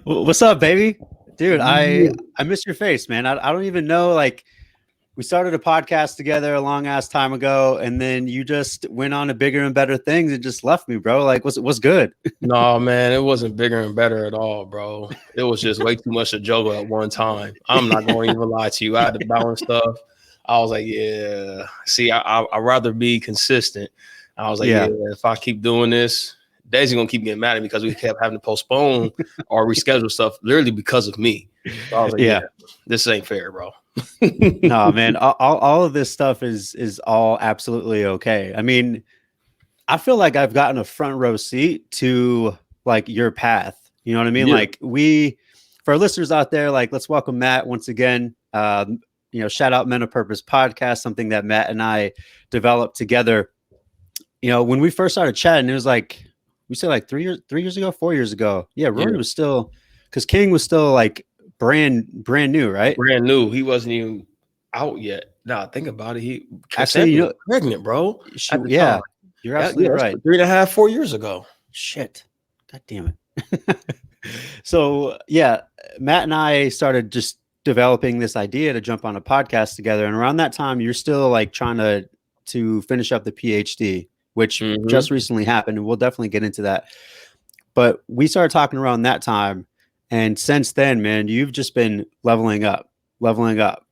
What's up, baby? Dude, Yeah. I miss your face, man. I don't even know. Like, we started a podcast together a long ass time ago, and then you just went on to bigger and better things and just left me, bro. Like, what's good? No, man, it wasn't bigger and better at all, bro. It was just way too much to juggle at one time. I'm not going to even lie to you. I had to balance stuff. I was like, yeah. See, I'd rather be consistent. I was like, yeah, Yeah, if I keep doing this, Daisy gonna keep getting mad at me because we kept having to postpone or reschedule stuff literally because of me. So I was like, yeah, yeah. this ain't fair, bro. No, man. All of this stuff is all absolutely okay. I mean, I feel like I've gotten a front row seat to like your path. You know what I mean? Yeah. Like for our listeners out there, like let's welcome Matt once again. Shout out Men of Purpose podcast, something that Matt and I developed together. When we first started chatting, it was like we said like 3 years ago, 4 years ago. Yeah, Rory was still because King was still like brand new, right? Brand new. He wasn't even out yet. Nah, think about it. He Actually, was pregnant, bro. At the yeah, time. you're absolutely That's right. 3.5, 4 years ago. Shit. God damn it. So yeah, Matt and I started just developing this idea to jump on a podcast together. And around that time, you're still like trying to finish up the PhD, which just recently happened. And we'll definitely get into that. But we started talking around that time. And since then, man, you've just been leveling up.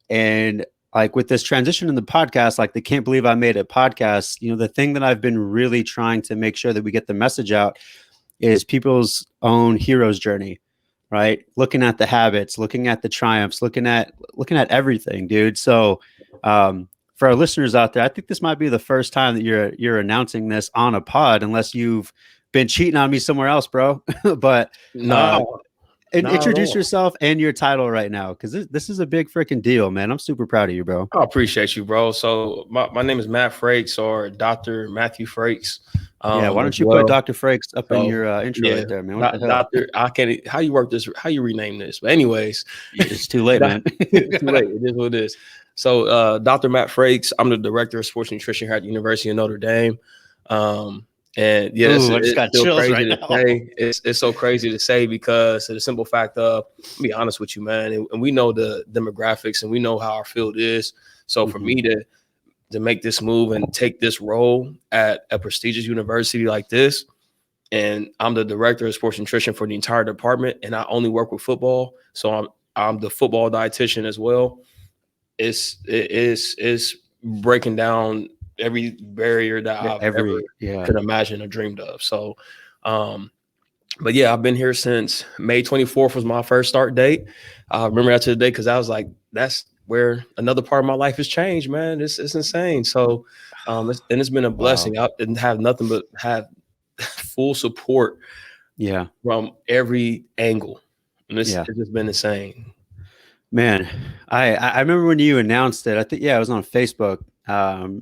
And like with this transition in the podcast, like the Can't Believe I Made It podcast, the thing that I've been really trying to make sure that we get the message out is people's own hero's journey, right? Looking at the habits, looking at the triumphs, looking at everything, dude. So for our listeners out there, I think this might be the first time that you're announcing this on a pod, unless you've been cheating on me somewhere else, bro. But No, introduce yourself and your title right now, because this is a big freaking deal, man. I'm super proud of you, bro. I appreciate you, bro. So my name is Matt Frakes, or Dr. Matthew Frakes. Yeah, why don't you put Dr. Frakes up in your intro yeah, right there, man? What the hell? Doctor, I can't. How you work this? How you rename this? But anyways, it's too late, man. It's too late. It is what it is. So, Dr. Matt Frakes, I'm the director of sports nutrition here at the University of Notre Dame. And yeah, I just got chills right now. It's so crazy to say because of the simple fact of, I'll be honest with you, man, and we know the demographics and we know how our field is. So for me to make this move and take this role at a prestigious university like this, and I'm the director of sports nutrition for the entire department, and I only work with football, so I'm the football dietitian as well. It's breaking down every barrier that I've ever could imagine or dreamed of. So, but yeah, I've been here since May 24th was my first start date. I remember that to the day because I was like, that's where another part of my life has changed, man. It's insane. So, it's been a blessing. Wow. I didn't have nothing but have full support. Yeah, from every angle, and it's just been insane. Man, I remember when you announced it. I think it was on Facebook.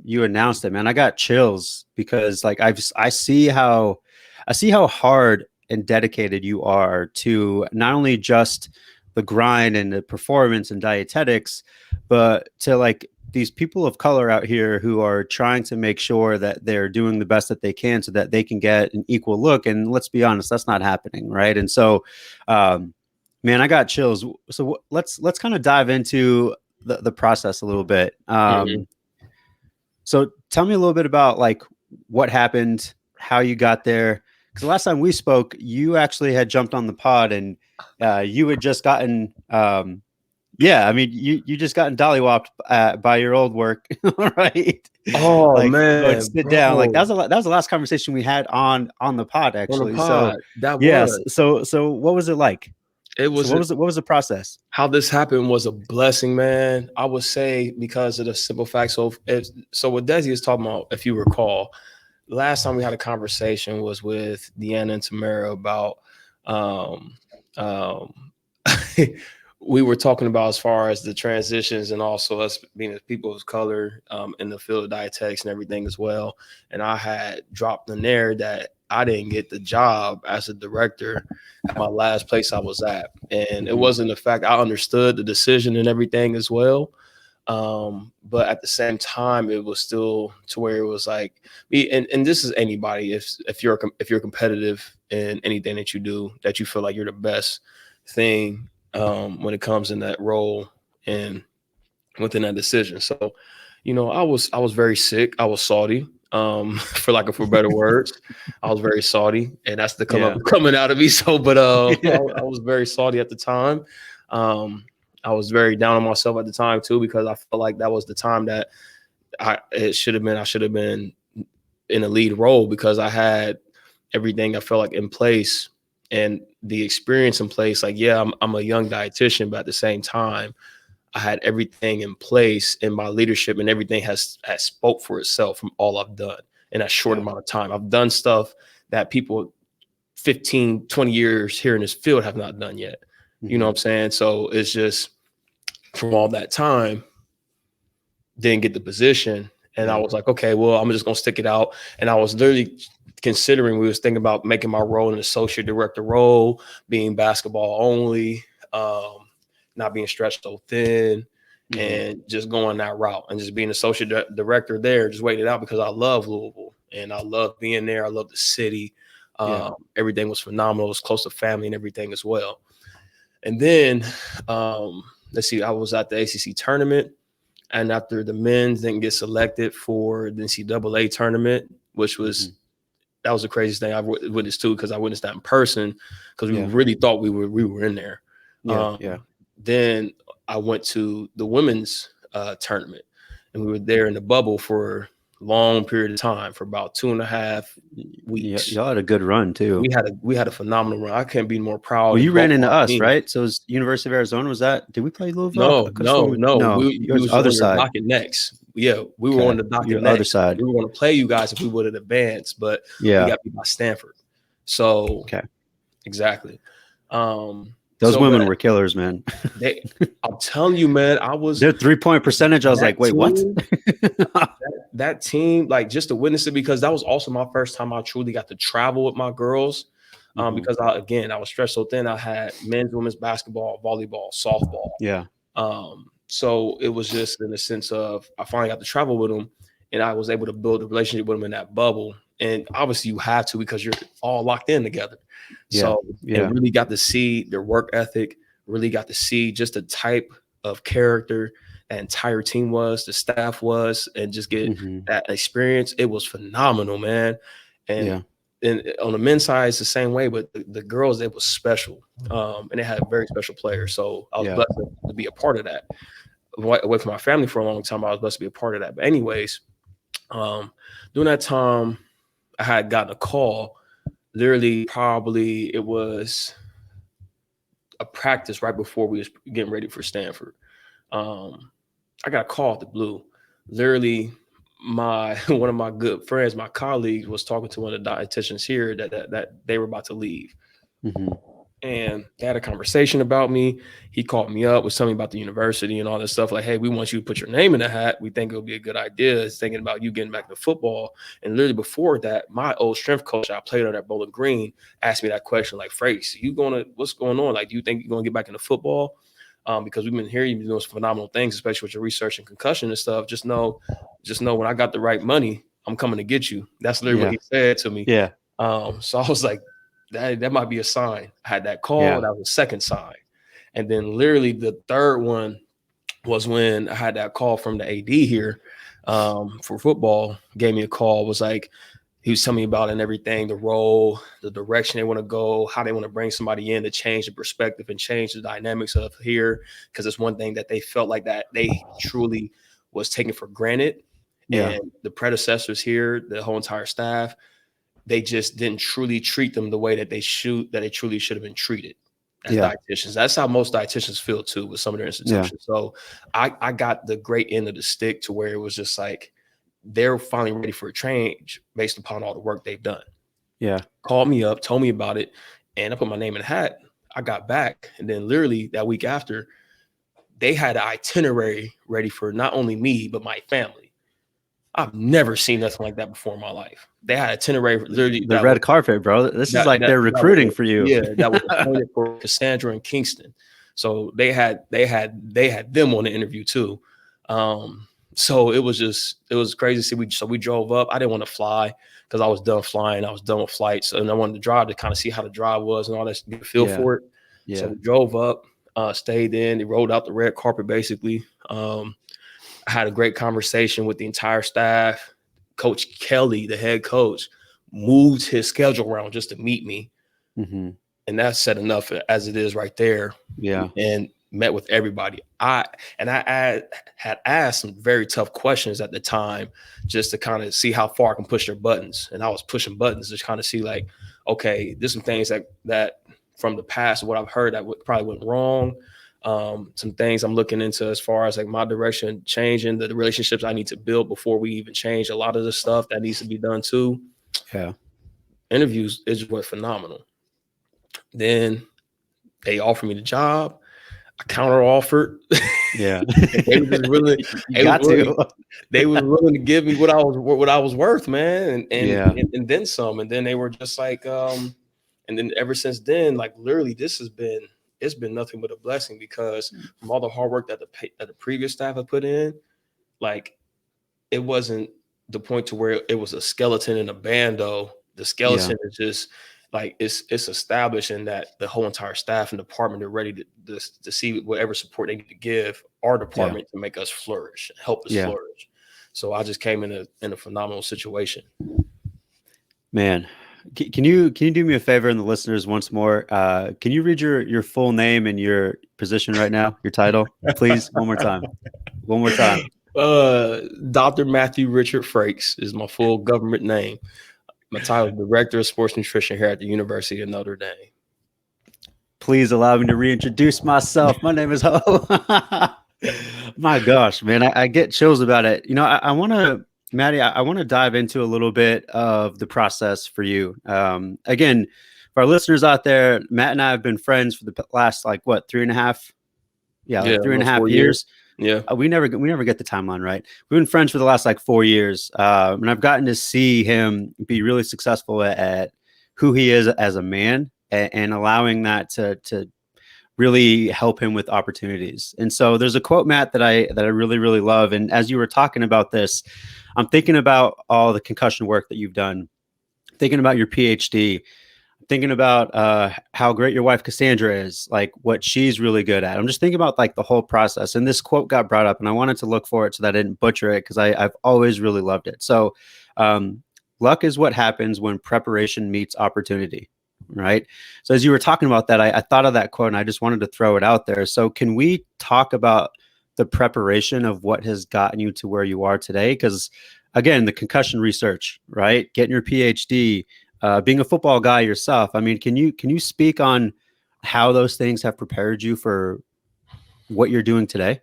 You announced it, man. I got chills because like I see how hard and dedicated you are to not only just the grind and the performance and dietetics, but to like these people of color out here who are trying to make sure that they're doing the best that they can so that they can get an equal look. And let's be honest, that's not happening, right? And so, man, I got chills. So let's kind of dive into the process a little bit. So tell me a little bit about like what happened, how you got there. Because the last time we spoke, you actually had jumped on the pod and you had just gotten, you just gotten dollywopped by your old work, right? Oh like, man, sit down. Like that was the last conversation we had on the pod actually. So So what was it like? What was the process? How this happened was a blessing, man. I would say because of the simple fact. So what Desi is talking about, if you recall, last time we had a conversation was with Deanna and Tamara about we were talking about as far as the transitions and also us being as people of color in the field of dietetics and everything as well. And I had dropped in there that I didn't get the job as a director at my last place I was at. And it wasn't the fact I understood the decision and everything as well. But at the same time, it was still to where it was like me. And this is anybody. If you're competitive in anything that you do, that you feel like you're the best, thing when it comes in that role and within that decision. So, I was very sick. I was salty, for better words. I was very salty, and that's the coming out of me. So, but I was very salty at the time. I was very down on myself at the time too, because I felt like that was the time that I should have been in a lead role, because I had everything I felt like in place and the experience in place. Like, yeah, I'm a young dietitian, but at the same time, I had everything in place, and my leadership and everything has spoke for itself from all I've done in that short amount of time. I've done stuff that people 15, 20 years here in this field have not done yet. You know what I'm saying? So it's just from all that time, didn't get the position. And I was like, okay, well, I'm just going to stick it out. And I was literally considering, we was thinking about making my role an associate director role, being basketball only, not being stretched so thin, and just going that route and just being associate director there, just waiting it out, because I love Louisville and I love being there. I love the city. Everything was phenomenal. It was close to family and everything as well. And then, let's see, I was at the ACC tournament, and after the men's didn't get selected for the NCAA tournament, which was, that was the craziest thing I've witnessed too, because I witnessed that in person, because we really thought we were in there. Then I went to the women's tournament, and we were there in the bubble for long period of time, for about 2.5 weeks. Y'all had a good run too. We had a phenomenal run. I can't be more proud. Well, you ran into us, right? So it was University of Arizona. Was that? Did we play Louisville? No. We was other on side. the docket next. Yeah, we were on the docket next. Other side. We were going to play you guys if we would have advanced, but we got beat by Stanford. So exactly. Those women were killers, man. I'm telling you, man, their 3-point percentage. I was like, wait, what? that team, like, just to witness it, because that was also my first time I truly got to travel with my girls. Because I was stretched so thin. I had men's, women's basketball, volleyball, softball. So it was just in the sense of, I finally got to travel with them, and I was able to build a relationship with them in that bubble. And obviously you have to, because you're all locked in together. So and really got to see their work ethic, really got to see just the type of character that entire team was, the staff was, and just get that experience. It was phenomenal, man. And on the men's side, it's the same way, but the girls, it was special. And they had very special players. So I was blessed to be a part of that. Away from my family for a long time, I was blessed to be a part of that. But anyways, during that time, I had gotten a call. Literally, probably it was a practice right before we was getting ready for Stanford. I got a call at the blue. Literally, one of my good friends, my colleagues, was talking to one of the dietitians here that they were about to leave. And they had a conversation about me. He called me up, was telling me about the university and all this stuff. Like, hey, we want you to put your name in the hat. We think it'll be a good idea. It's thinking about you getting back to football. And literally before that, my old strength coach I played on at Bowling Green asked me that question, like, Frakes, what's going on? Like, do you think you're going to get back into football? Because we've been hearing you doing some phenomenal things, especially with your research and concussion and stuff. Just know when I got the right money, I'm coming to get you. That's literally what he said to me. So I was like, that might be a sign. I had that call. That was the second sign. And then literally the third one was when I had that call from the AD here for football. Gave me a call, was like, he was telling me about it and everything, the role, the direction they want to go, how they want to bring somebody in to change the perspective and change the dynamics of here. Because it's one thing that they felt like that they truly was taken for granted. And the predecessors here, the whole entire staff, they just didn't truly treat them the way that they truly should have been treated as dietitians. That's how most dietitians feel too with some of their institutions. So I got the great end of the stick to where it was just like, they're finally ready for a change based upon all the work they've done. Called me up, told me about it, and I put my name in the hat. I got back, and then literally that week after, they had an itinerary ready for not only me, but my family. I've never seen nothing like that before in my life. They had an itinerary, literally the red carpet, bro. This is like they're recruiting for you. That was appointed for Cassandra and Kingston. So they had them on the interview too. So it was crazy to see. We drove up. I didn't want to fly because I was done flying. I was done with flights, and I wanted to drive to kind of see how the drive was and all that, get a feel for it. So Yeah. we drove up, stayed in. They rolled out the red carpet, basically. I had a great conversation with the entire staff. Coach Kelly, the head coach, moved his schedule around just to meet me. Mm-hmm. And that's said enough as it is right there. Yeah. And met with everybody. I had asked some very tough questions at the time just to kind of see how far I can push their buttons. And I was pushing buttons to kind of see like, okay, there's some things that from the past, what I've heard that probably went wrong. Some things I'm looking into as far as like my direction changing, the relationships I need to build before we even change a lot of the stuff that needs to be done too. Yeah. Interviews is just phenomenal. Then they offered me the job. I counter offered. Yeah. They were just willing. They was willing to give me what I was worth, man, and then some. And then they were just like, and then ever since then, like literally, it's been nothing but a blessing because from all the hard work that the previous staff had put in, like it wasn't the point to where it was a skeleton in a bando. The skeleton is just like it's establishing that the whole entire staff and department are ready to see whatever support they need to give our department to make us flourish, help us flourish. So I just came in a phenomenal situation. Man, can you do me a favor and the listeners once more? Can you read your full name and your position right now, your title, please? One more time. Dr. Matthew Richard Frakes is my full government name. My title is Director of Sports Nutrition here at the University of Notre Dame. Please allow me to reintroduce myself. My name is Ho. My gosh, man, I get chills about it. You know, I want to, Maddie, I want to dive into a little bit of the process for you. Again, for our listeners out there, Matt and I have been friends for the last, like, what, 3.5? Yeah, like 3.5 years. Yeah. We never get the timeline right. We've been friends for the last like 4 years. And I've gotten to see him be really successful at who he is as a man and allowing that to really help him with opportunities. And so there's a quote, Matt, that I really, really love. And as you were talking about this, I'm thinking about all the concussion work that you've done, thinking about your PhD, thinking about how great your wife Cassandra is, like what she's really good at. I'm just thinking about like the whole process. And this quote got brought up and I wanted to look for it so that I didn't butcher it because I've always really loved it. So luck is what happens when preparation meets opportunity, right? So as you were talking about that, I thought of that quote and I just wanted to throw it out there. So can we talk about the preparation of what has gotten you to where you are today? Because again, the concussion research, right? Getting your PhD, being a football guy yourself. I mean, can you speak on how those things have prepared you for what you're doing today?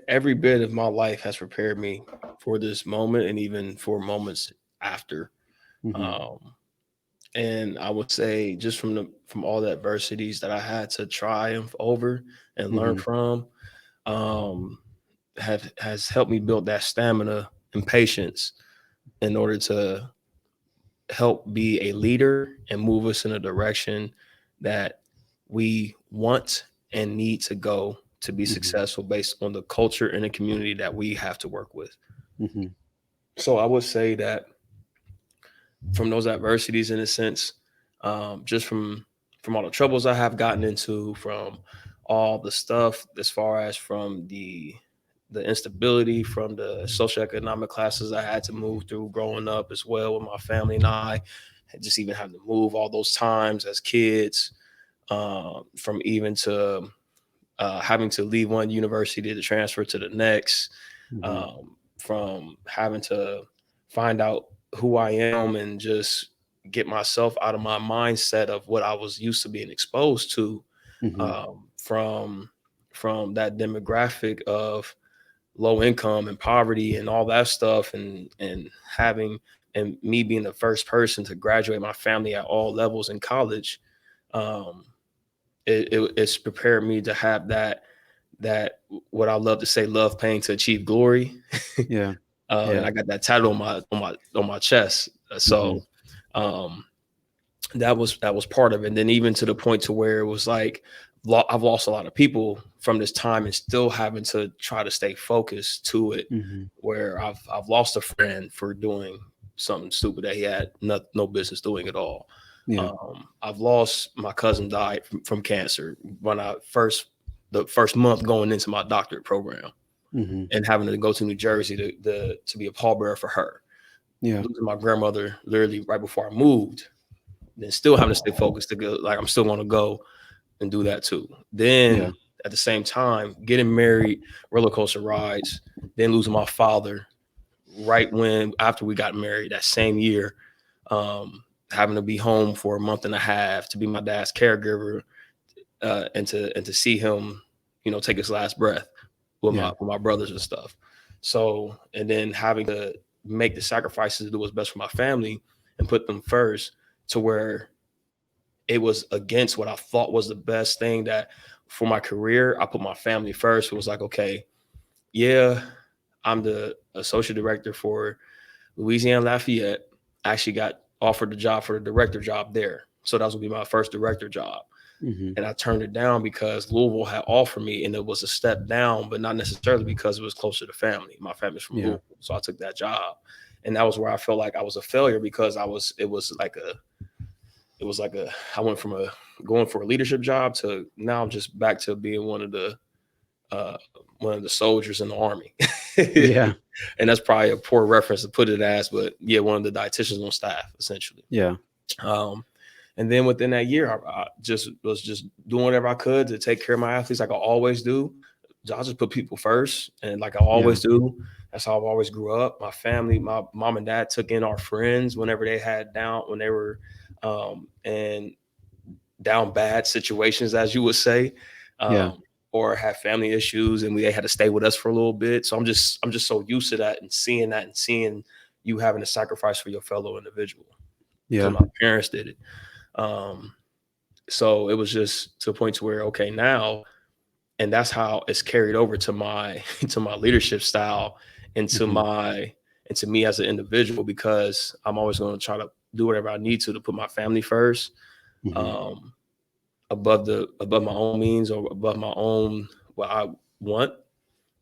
Every bit of my life has prepared me for this moment and even for moments after. Mm-hmm. And I would say just from all the adversities that I had to triumph over and learn from, has helped me build that stamina and patience in order to help be a leader and move us in a direction that we want and need to go to be successful based on the culture and the community that we have to work with. So I would say that from those adversities, in a sense, just from all the troubles I have gotten into, from all the stuff as far as from the instability, from the socioeconomic classes I had to move through growing up as well with my family and I, just even having to move all those times as kids, from even to having to leave one university to transfer to the next, from having to find out who I am and just get myself out of my mindset of what I was used to being exposed to, from that demographic of low income and poverty and all that stuff, and me being the first person to graduate my family at all levels in college. It's prepared me to have that what I love to say, love pain to achieve glory. And I got that tattoo on my chest. So that was part of it. And then even to the point to where it was like, I've lost a lot of people from this time and still having to try to stay focused to it, where I've lost a friend for doing something stupid that he had no business doing at all. Yeah. I've lost my cousin died from cancer when the first month going into my doctorate program Mm-hmm. and having to go to New Jersey to be a pallbearer for her. Yeah. Losing my grandmother literally right before I moved, then still having to stay focused to go, like I'm still going to go and do that too. Then at the same time, getting married, roller coaster rides, then losing my father right after we got married that same year, having to be home for a month and a half to be my dad's caregiver, and to see him, take his last breath with my brothers and stuff. So, and then having to make the sacrifices to do what's best for my family and put them first, to where it was against what I thought was the best thing, that for my career, I put my family first. It was like, okay, yeah, I'm the associate director for Louisiana Lafayette. I actually got offered the job for the director job there. So that was gonna be my first director job. Mm-hmm. And I turned it down because Louisville had offered me, and it was a step down, but not necessarily because it was closer to family. My family's from Louisville. So I took that job. And that was where I felt like I was a failure, because I went from going for a leadership job to now just back to being one of the soldiers in the army. Yeah. And that's probably a poor reference to put it as, but yeah, one of the dietitians on staff, essentially. Yeah. And then within that year, I was just doing whatever I could to take care of my athletes, like I always do. I just put people first, and like I always do. That's how I've always grew up. My family, my mom and dad took in our friends whenever they when they were in down bad situations, as you would say, or have family issues, and they had to stay with us for a little bit. So I'm just so used to that and seeing you having to sacrifice for your fellow individual. Yeah. My parents did it. So it was just to a point to where, okay, now, and that's how it's carried over to my leadership style and to me as an individual, because I'm always going to try to do whatever I need to put my family first, above my own means or above my own what I want.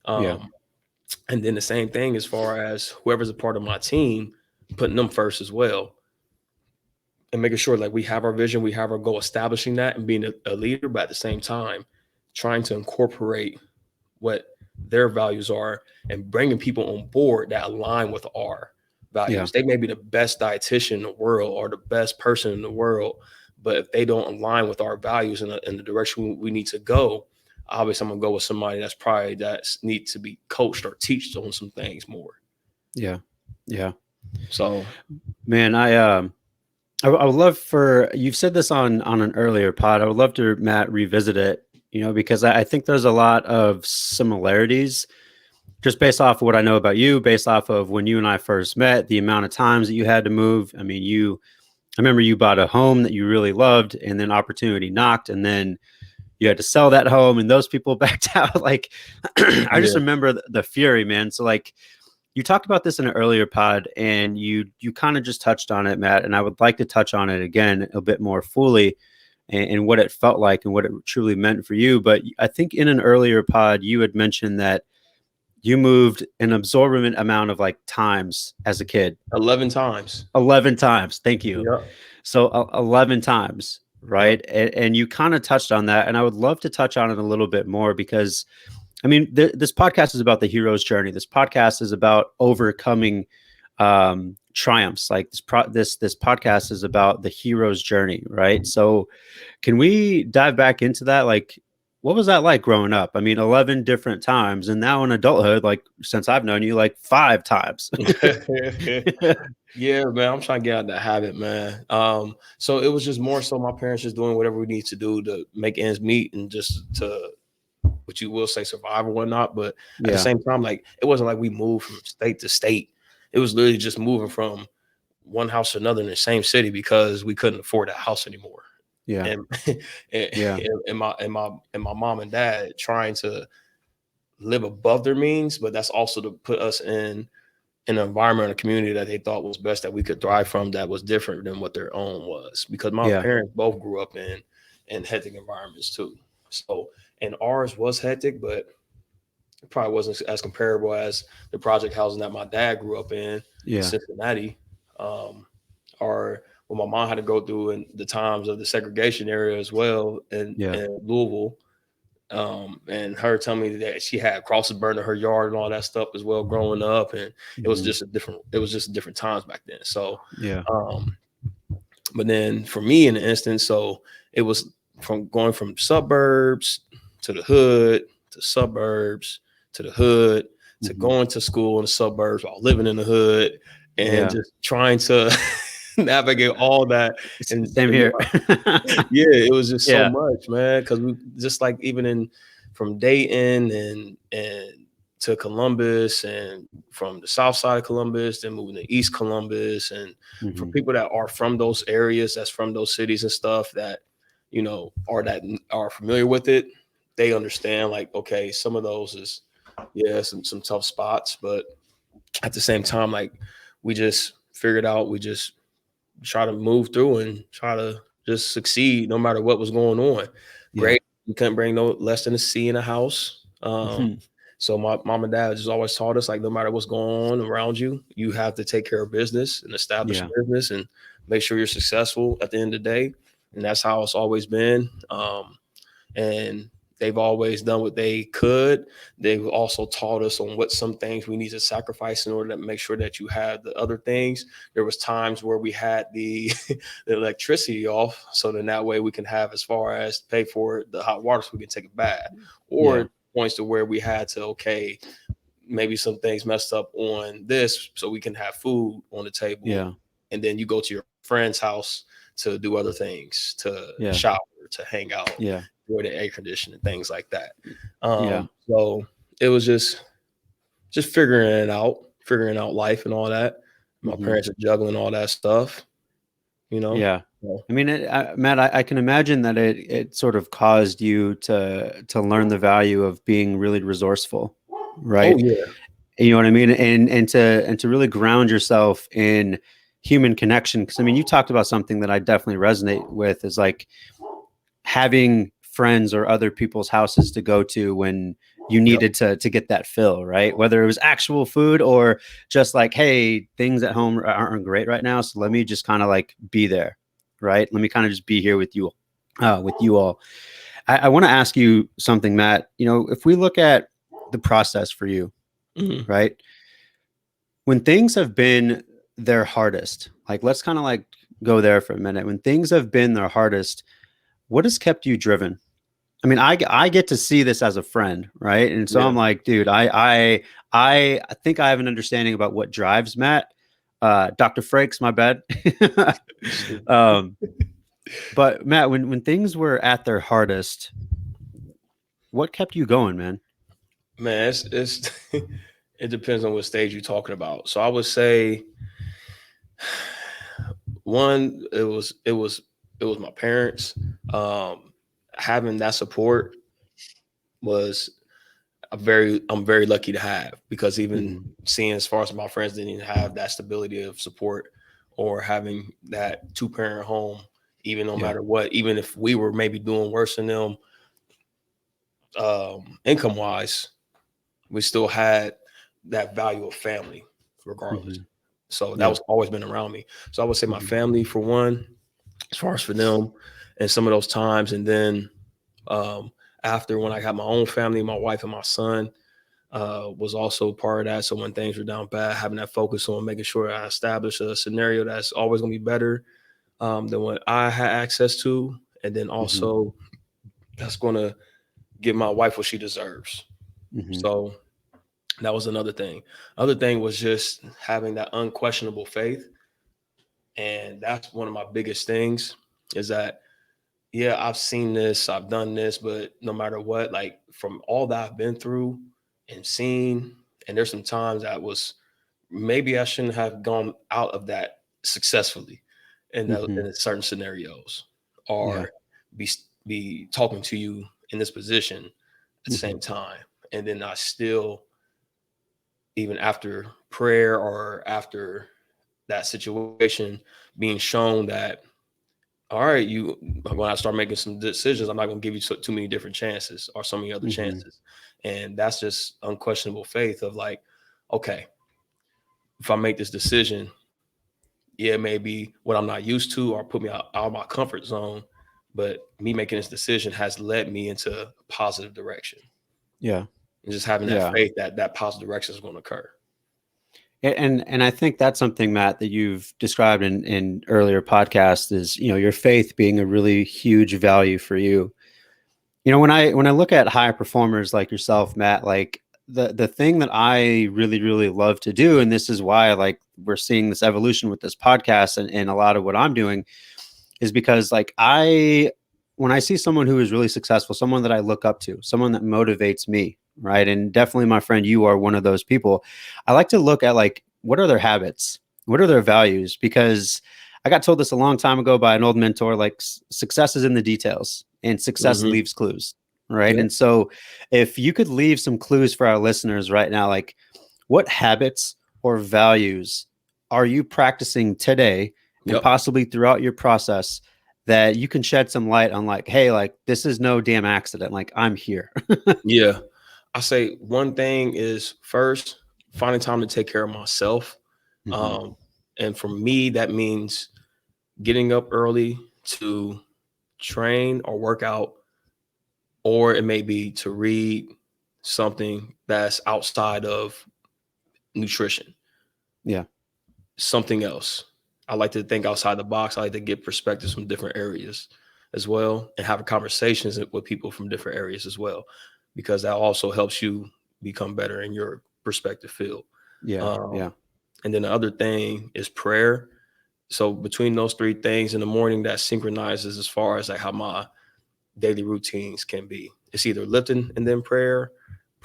And then the same thing as far as whoever's a part of my team, putting them first as well. And making sure like we have our vision, we have our goal, establishing that and being a leader, but at the same time, trying to incorporate what their values are and bringing people on board that align with our values. They may be the best dietitian in the world or the best person in the world, but if they don't align with our values and the direction we need to go, obviously I'm gonna go with somebody that needs to be coached or teached on some things more. Yeah. So, man, I would love you've said this on an earlier pod. I would love to, Matt, revisit it, because I think there's a lot of similarities just based off of what I know about you, based off of when you and I first met, the amount of times that you had to move. I mean, I remember you bought a home that you really loved, and then opportunity knocked, and then you had to sell that home and those people backed out. Like, I just remember the fury, man. So like, you talked about this in an earlier pod, and you kind of just touched on it, Matt, and I would like to touch on it again a bit more fully and what it felt like and what it truly meant for you. But I think in an earlier pod, you had mentioned that you moved an absorbent amount of like times as a kid. 11 times. 11 times. Thank you. Yeah. So 11 times, right? And you kind of touched on that. And I would love to touch on it a little bit more, because I mean, this podcast is about the hero's journey. This podcast is about overcoming triumphs. Like this podcast is about the hero's journey, right? So can we dive back into that? Like, what was that like growing up? I mean, 11 different times, and now in adulthood, like since I've known you, like 5 times. Yeah, man, I'm trying to get out of that habit, man. So it was just more so my parents just doing whatever we need to do to make ends meet and just to, what you will say, survive or whatnot. But at the same time, like it wasn't like we moved from state to state. It was literally just moving from one house to another in the same city because we couldn't afford that house anymore. Yeah. And my mom and dad trying to live above their means, but that's also to put us in an environment and a community that they thought was best, that we could thrive from, that was different than what their own was, because my parents both grew up in hectic environments too. So, and ours was hectic, but it probably wasn't as comparable as the project housing that my dad grew up in Cincinnati, or what my mom had to go through in the times of the segregation area as well in Louisville. And her telling me that she had crosses burned in her yard and all that stuff as well growing up. And it was just different times back then. So, but then for me in the instance, so it was from going from suburbs to the hood, to suburbs, to the hood, to going to school in the suburbs while living in the hood, and just trying to navigate all that. And same here. It was just so much, man. Because we just like even from Dayton and to Columbus, and from the south side of Columbus, then moving to East Columbus, and for people that are from those areas, that's from those cities and stuff that are familiar with it, they understand like, okay, some of those is some tough spots, but at the same time, like we just figured out, we just try to move through and try to just succeed no matter what was going on. Great, you couldn't bring no less than a C in a house. So my mom and dad just always taught us, like, no matter what's going on around you, you have to take care of business and establish a business and make sure you're successful at the end of the day. And that's how it's always been. And they've always done what they could. They've also taught us on what some things we need to sacrifice in order to make sure that you have the other things. There was times where we had the electricity off, so then that way we can have, as far as pay for the hot water so we can take a bath, or points to where we had to, okay, maybe some things messed up on this so we can have food on the table. And then you go to your friend's house to do other things, to shower, to hang out, enjoy the air conditioning, things like that. So it was just figuring out life and all that. My parents are juggling all that stuff, I mean, Matt, I can imagine that it sort of caused you to learn the value of being really resourceful, right? You know what I mean? And to really ground yourself in human connection. Because I mean, you talked about something that I definitely resonate with, is like having friends or other people's houses to go to when you needed to get that fill, right? Whether it was actual food or just like, hey, things at home aren't great right now, so let me just kind of like be there, right? Let me kind of just be here with you all. I want to ask you something, Matt. If we look at the process for you, right? When things have been their hardest, like let's kind of like go there for a minute. When things have been their hardest, what has kept you driven? I mean, I get to see this as a friend, right? And so I'm like, dude, I think I have an understanding about what drives Matt. Dr. Frakes, my bad. But Matt, when things were at their hardest, what kept you going, man? Man, it's it depends on what stage you're talking about. So I would say, one, it was my parents. Having that support was I'm very lucky to have, because even seeing, as far as my friends didn't even have that stability of support, or having that 2-parent home, even no matter what, even if we were maybe doing worse than them income wise, we still had that value of family regardless. So that was always been around me. So I would say my family, for one, as far as for them and some of those times. And then after, when I had my own family, my wife and my son was also part of that. So when things were down bad, having that focus on making sure I establish a scenario that's always going to be better than what I had access to. And then also that's going to give my wife what she deserves. So that was another thing. Other thing was just having that unquestionable faith. And that's one of my biggest things, is that, I've seen this, I've done this, but no matter what, like from all that I've been through and seen, and there's some times that was, maybe I shouldn't have gone out of that successfully in certain scenarios, or be talking to you in this position at the same time. And then I still, even after prayer or after that situation, being shown that, all right, when I start making some decisions, I'm not going to give you too many different chances or so many other chances. And that's just unquestionable faith of like, okay, if I make this decision, yeah, maybe what I'm not used to or put me out of my comfort zone, but me making this decision has led me into a positive direction. Yeah. And just having that faith that that positive direction is going to occur. And I think that's something, Matt, that you've described in earlier podcasts is, your faith being a really huge value for you. When I look at high performers like yourself, Matt, like the thing that I really, really love to do, and this is why like we're seeing this evolution with this podcast and a lot of what I'm doing, is because like when I see someone who is really successful, someone that I look up to, someone that motivates me, right? And definitely, my friend, you are one of those people. I like to look at like, what are their habits? What are their values? Because I got told this a long time ago by an old mentor, like success is in the details and success leaves clues, right? Yeah. And so if you could leave some clues for our listeners right now, like what habits or values are you practicing today and possibly throughout your process that you can shed some light on, like, hey, like this is no damn accident. Like I'm here. Yeah. I say one thing is first finding time to take care of myself. And for me, that means getting up early to train or work out, or it may be to read something that's outside of nutrition. Yeah. Something else. I like to think outside the box. I like to get perspectives from different areas as well and have conversations with people from different areas as well, because that also helps you become better in your perspective field. Yeah. And then the other thing is prayer. So between those three things in the morning, that synchronizes as far as like how my daily routines can be. It's either lifting and then prayer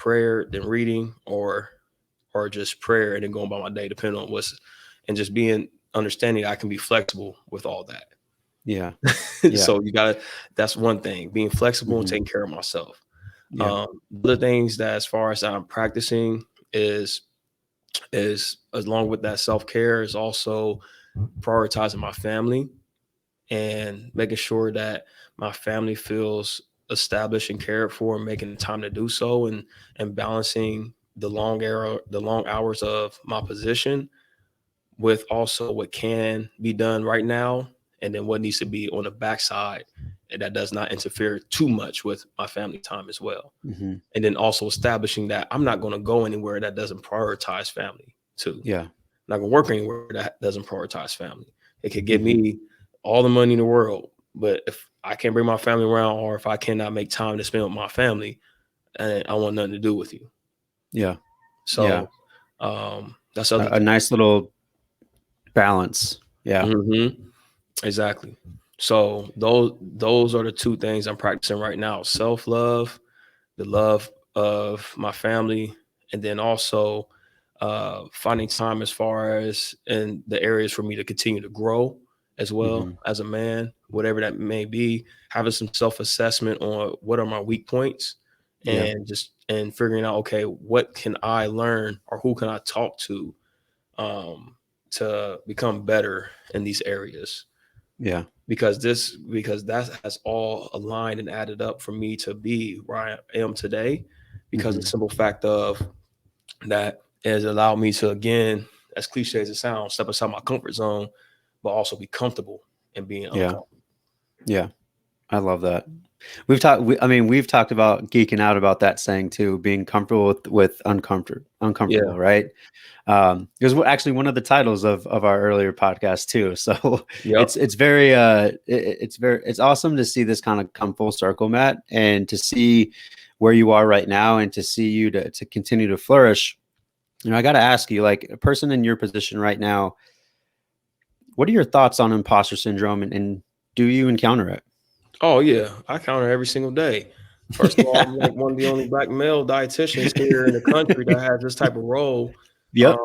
then reading, or just prayer and then going by my day, depending on and just being understanding I can be flexible with all that. Yeah. So that's one thing, being flexible and taking care of myself. The things that as far as I'm practicing is along with that self-care is also prioritizing my family and making sure that my family feels established and cared for, and making time to do so, and balancing the long hours of my position with also what can be done right now, and then what needs to be on the backside, and that does not interfere too much with my family time as well. And then also establishing that I'm not going to go anywhere that doesn't prioritize family too. I'm not going to work anywhere that doesn't prioritize family. It could give me all the money in the world, but if I can't bring my family around, or if I cannot make time to spend with my family, and I want nothing to do with you. So that's a nice little balance. Exactly. So those are the two things I'm practicing right now: self-love, the love of my family, and then also finding time as far as in the areas for me to continue to grow as well as a man, whatever that may be, having some self-assessment on what are my weak points, and figuring out, okay, what can I learn, or who can I talk to become better in these areas. Because that has all aligned and added up for me to be where I am today, because the simple fact of that has allowed me to, again, as cliche as it sounds, step outside my comfort zone, but also be comfortable in being uncomfortable. I love that. We've talked about geeking out about that saying too, being comfortable with uncomfortable, right? It was actually one of the titles of our earlier podcast too. So it's awesome to see this kind of come full circle, Matt, and to see where you are right now, and to see you to continue to flourish. I got to ask you, like a person in your position right now, what are your thoughts on imposter syndrome, and do you encounter it? Oh yeah, I counter every single day. First of all, I'm like one of the only Black male dietitians here in the country that has this type of role. The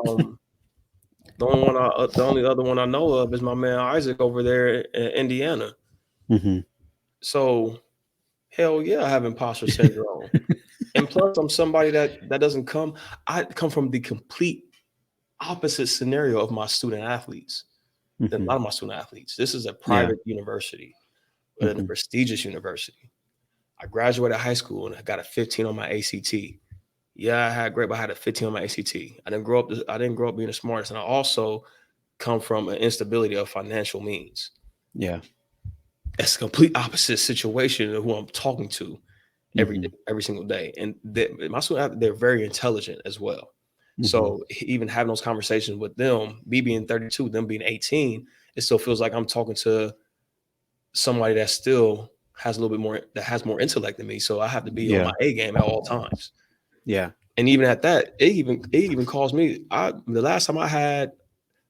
only other one I know of is my man Isaac over there in Indiana. So hell yeah, I have imposter syndrome. And plus, I'm somebody that doesn't come. I come from the complete opposite scenario of my student athletes. A lot of my student athletes. This is a private university, but in a prestigious university. I graduated high school and I got a 15 on my ACT. Yeah, I had a 15 on my ACT. I didn't grow up being the smartest, and I also come from an instability of financial means. Yeah. That's a complete opposite situation of who I'm talking to every single day. And my students, they're very intelligent as well. So even having those conversations with them, me being 32, them being 18, it still feels like I'm talking to somebody that still has a little bit more, that has more intellect than me. So I have to be on my A game at all times. Yeah. And even at that, it even calls me. The last time I had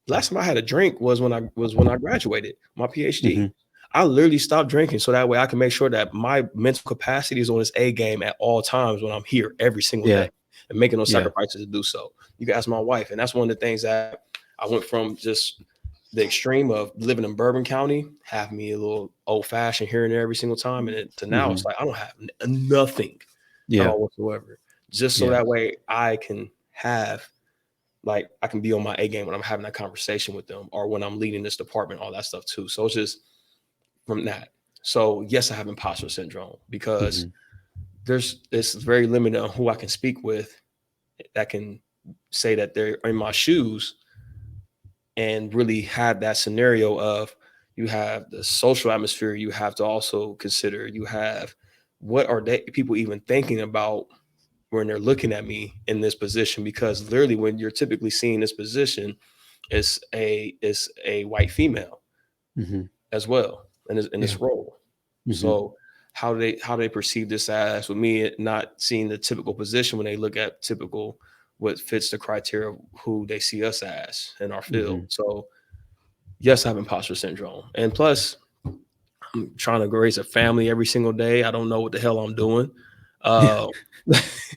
a drink was when I graduated my PhD. I literally stopped drinking so that way I can make sure that my mental capacity is on its A game at all times when I'm here every single day and making those sacrifices to do so. You can ask my wife, and that's one of the things that I went from just the extreme of living in Bourbon County, have me a little old fashioned here and there every single time, and to now it's like I don't have nothing at all whatsoever. Just so that way I can have, like, I can be on my A game when I'm having that conversation with them or when I'm leading this department, all that stuff too. So it's just from that. So yes, I have imposter syndrome because it's very limited on who I can speak with that can say that they're in my shoes and really have that scenario of, you have the social atmosphere you have to also consider. You have, what are people even thinking about when they're looking at me in this position? Because literally when you're typically seeing this position, it's a white female as well in this role. So how do they perceive this as, with me not seeing the typical position when they look at typical what fits the criteria of who they see us as in our field. So yes, I have imposter syndrome. And plus, I'm trying to raise a family every single day. I don't know what the hell I'm doing. I'm with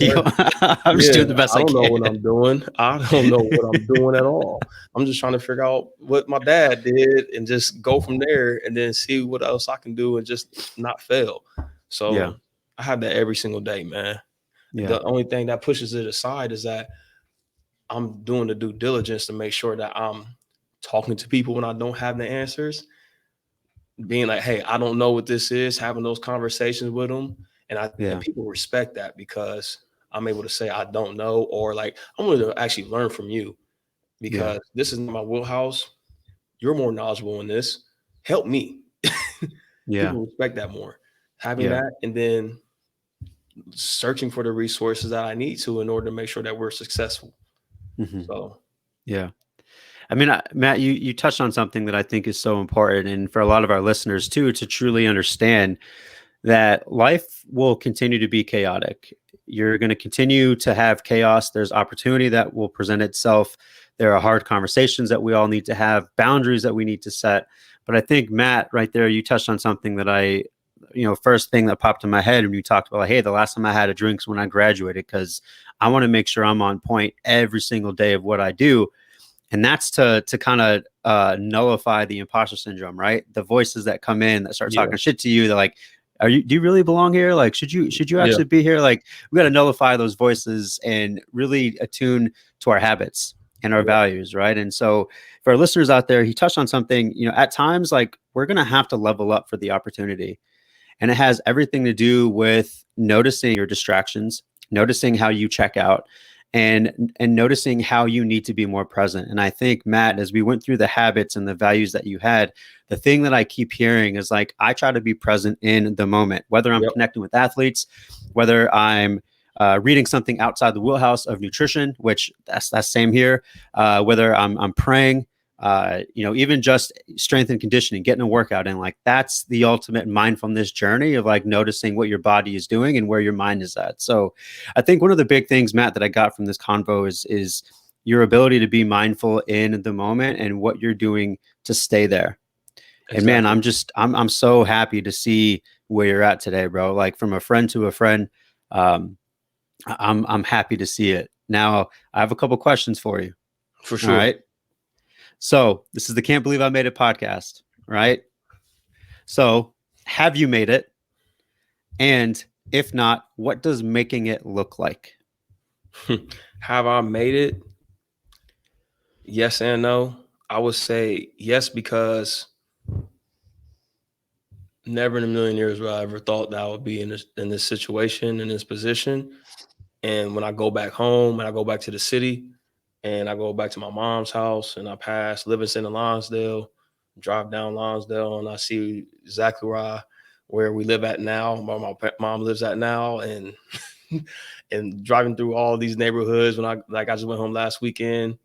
you. I'm just doing the best I can. I don't know what I'm doing. I don't know what I'm doing at all. I'm just trying to figure out what my dad did and just go from there and then see what else I can do and just not fail. So I have that every single day, man. The only thing that pushes it aside is that I'm doing the due diligence to make sure that I'm talking to people when I don't have the answers, being like, hey, I don't know what this is, having those conversations with them. And people respect that because I'm able to say, I don't know, or like, I want to actually learn from you because this is my wheelhouse. You're more knowledgeable in this. Help me. People respect that more. Having that, and then searching for the resources that I need to in order to make sure that we're successful. So, I mean, Matt, you touched on something that I think is so important, and for a lot of our listeners too, to truly understand that life will continue to be chaotic. You're going to continue to have chaos. There's opportunity that will present itself. There are hard conversations that we all need to have, boundaries that we need to set. But I think, Matt, right there, you touched on something that first thing that popped in my head when you talked about, like, hey, the last time I had a drink was when I graduated, because I want to make sure I'm on point every single day of what I do. And that's to kind of nullify the imposter syndrome, right? The voices that come in that start talking shit to you. They're like, do you really belong here? Like, should you actually be here? Like, we got to nullify those voices and really attune to our habits and our values, right? And so for our listeners out there, he touched on something, at times, like, we're going to have to level up for the opportunity. And it has everything to do with noticing your distractions, noticing how you check out, and noticing how you need to be more present. And I think, Matt, as we went through the habits and the values that you had, the thing that I keep hearing is, like, I try to be present in the moment, whether I'm connecting with athletes, whether I'm reading something outside the wheelhouse of nutrition, which that's same here, whether I'm praying, even just strength and conditioning, getting a workout in. Like, that's the ultimate mindfulness journey of, like, noticing what your body is doing and where your mind is at. So I think one of the big things, Matt, that I got from this convo is your ability to be mindful in the moment and what you're doing to stay there. Exactly. And man, I'm so happy to see where you're at today, bro. Like, from a friend to a friend, I'm happy to see it. Now, I have a couple questions for you. For sure. All right. So this is the Can't Believe I Made It podcast, right? So have you made it? And if not, what does making it look like? Have I made it? Yes and no. I would say yes, because never in a million years would I ever thought that I would be in this situation, in this position. And when I go back home and I go back to the city, and I go back to my mom's house, and I pass Livingston and Lonsdale, drive down Lonsdale, and I see exactly where we live at now, where my mom lives at now, and and driving through all these neighborhoods when I just went home last weekend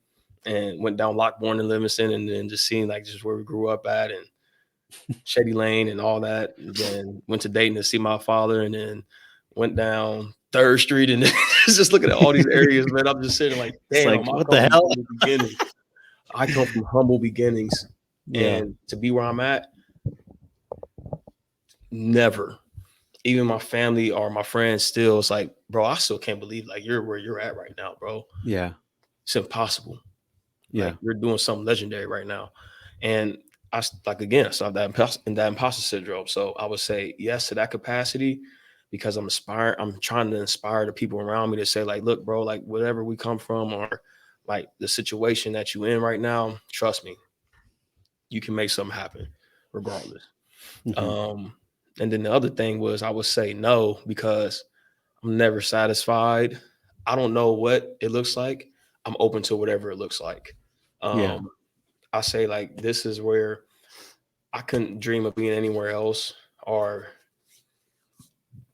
and went down Lockbourne and Livingston, and then just seeing like just where we grew up at and Shady Lane and all that. And then went to Dayton to see my father, and then went down 3rd Street and just looking at all these areas, man. I'm just sitting like, damn, like, what the hell? I come from humble beginnings. Yeah. And to be where I'm at, never. Even my family or my friends still, it's like, bro, I still can't believe like you're where you're at right now, bro. Yeah. It's impossible. Yeah. Like, you're doing something legendary right now. And I started that imposter syndrome. So I would say yes to that capacity, because I'm trying to inspire the people around me to say like, look, bro, like whatever we come from or like the situation that you in right now, trust me, you can make something happen regardless. Mm-hmm. And then the other thing was I would say no, because I'm never satisfied. I don't know what it looks like. I'm open to whatever it looks like. I say like, this is where I couldn't dream of being anywhere else or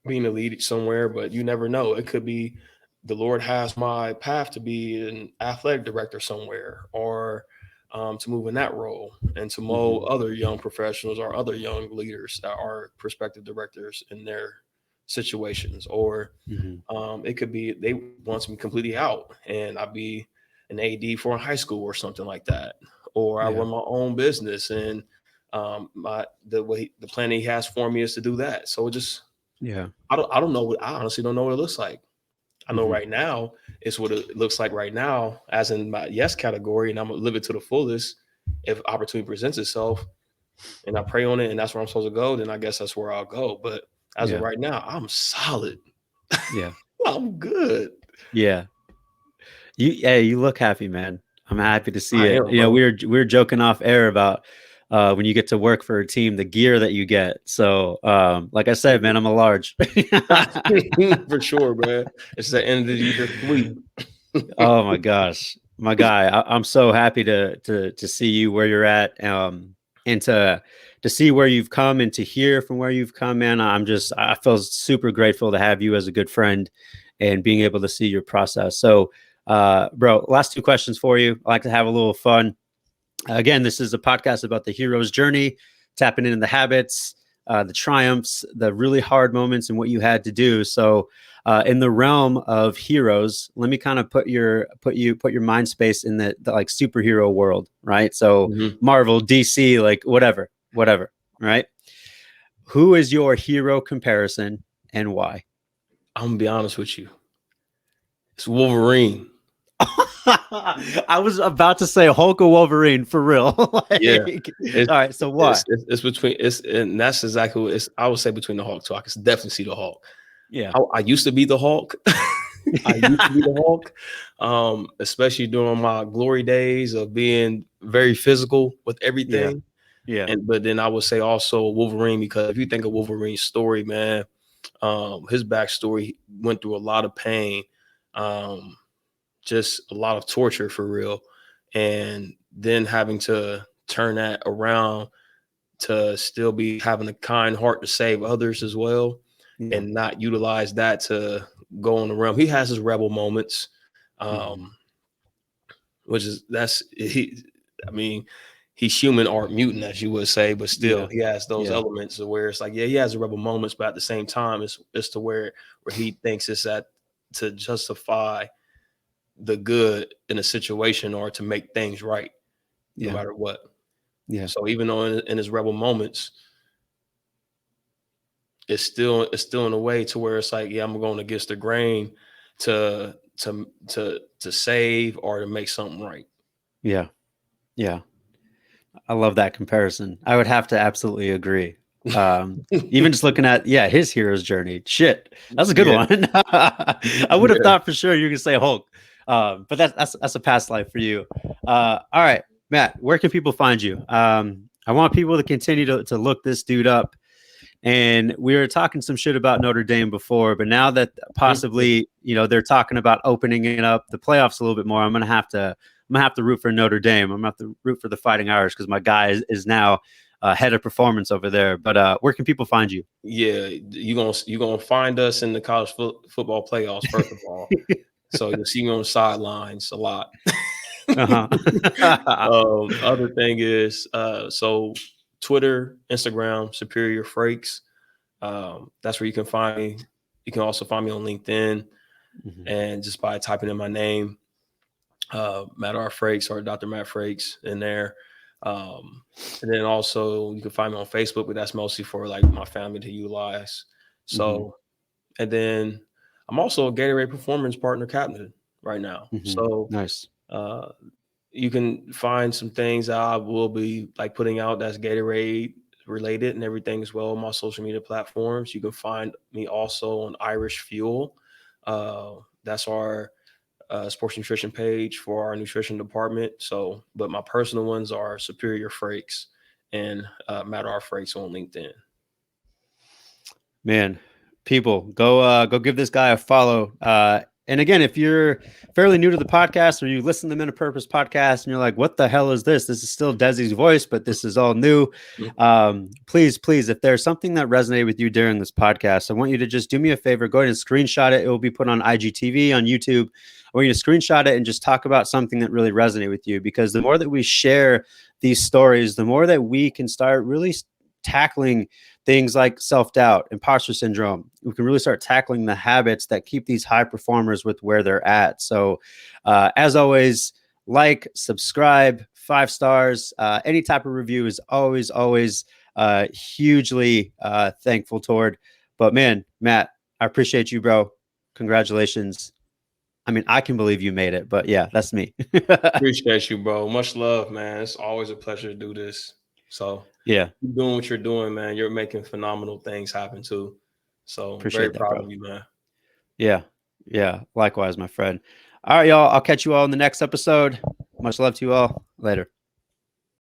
being a lead somewhere, but you never know. It could be the Lord has my path to be an athletic director somewhere, or to move in that role and to mold other young professionals or other young leaders that are prospective directors in their situations. Or it could be they want me completely out and I'd be an AD for a high school or something like that. Or I run my own business, and the plan he has for me is to do that. So it just, I don't know. I honestly don't know what it looks like. I know right now it's what it looks like right now, as in my yes category, and I'm gonna live it to the fullest. If opportunity presents itself and I pray on it and that's where I'm supposed to go, then I guess that's where I'll go. But as of right now, I'm solid. Yeah. I'm good. Yeah. You look happy, man. I'm happy to see it. You know, we were joking off air about when you get to work for a team, the gear that you get. So, like I said, man, I'm a large. For sure, man. It's the end of the year sweep. Oh my gosh, my guy, I'm so happy to see you where you're at, and to see where you've come and to hear from where you've come, man. I feel super grateful to have you as a good friend and being able to see your process. So, bro, last 2 questions for you. I like to have a little fun. Again, this is a podcast about the hero's journey, tapping into the habits, the triumphs, the really hard moments, and what you had to do. So, in the realm of heroes, let me kind of put your mind space in the like superhero world, right? So, Marvel, DC, like whatever, right? Who is your hero comparison and why? I'm gonna be honest with you. It's Wolverine. I was about to say Hulk or Wolverine for real. Yeah. All right. So what? And that's exactly what it's. I would say between the Hulk too. I can definitely see the Hulk. Yeah. I used to be the Hulk. I used to be the Hulk, especially during my glory days of being very physical with everything. Yeah. But then I would say also Wolverine, because if you think of Wolverine's story, man, his backstory went through a lot of pain. Just a lot of torture for real. And then having to turn that around to still be having a kind heart to save others as well, and not utilize that to go on the realm. He has his rebel moments, which is he's human art mutant, as you would say, but still he has those elements of where it's like, he has the rebel moments, but at the same time, it's to where he thinks it's that to justify the good in a situation or to make things right, no matter what. Yeah. So even though in his rebel moments, it's still in a way to where it's like, I'm going against the grain to save or to make something right. Yeah. Yeah. I love that comparison. I would have to absolutely agree. Even just looking at his hero's journey. Shit. That's a good one. I would have thought for sure you could say Hulk. But that's a past life for you. All right, Matt, where can people find you? I want people to continue to look this dude up And we were talking some shit about Notre Dame before, but now that possibly, they're talking about opening it up the playoffs a little bit more, I'm gonna have to root for Notre Dame. I'm gonna have to root for the Fighting Irish because my guy is now head of performance over there. But where can people find you? Yeah, you're gonna find us in the college football playoffs, first of all. So you'll see me on the sidelines a lot. Other thing is so Twitter, Instagram, Superior Frakes. That's where you can find me. You can also find me on LinkedIn, and just by typing in my name, Matt R. Frakes or Dr. Matt Frakes in there. And then also you can find me on Facebook, but that's mostly for like my family to utilize. So, and then I'm also a Gatorade Performance Partner Captain right now. So nice. You can find some things that I will be like putting out that's Gatorade related and everything as well on my social media platforms. You can find me also on Irish Fuel. That's our sports nutrition page for our nutrition department. So, but my personal ones are Superior Frakes and Matt R. Frakes on LinkedIn. Man, people, go give this guy a follow. And again, if you're fairly new to the podcast or you listen to the Men of Purpose podcast and you're like, what the hell is this? This is still Desi's voice, but this is all new. Please, if there's something that resonated with you during this podcast, I want you to just do me a favor. Go ahead and screenshot it. It will be put on IGTV, on YouTube. I want you to screenshot it and just talk about something that really resonated with you, because the more that we share these stories, the more that we can start really tackling things like self-doubt, imposter syndrome. We can really start tackling the habits that keep these high performers with where they're at. So as always, like, subscribe, 5 stars, any type of review is always hugely thankful toward. But man, Matt, I appreciate you, bro. Congratulations. I mean, I can believe you made it, but yeah, that's me. Appreciate you, bro. Much love, man. It's always a pleasure to do this. So yeah, keep doing what you're doing, man. You're making phenomenal things happen too. So appreciate very proud bro. of you, man. Yeah. Likewise, my friend. All right, y'all. I'll catch you all in the next episode. Much love to you all. Later.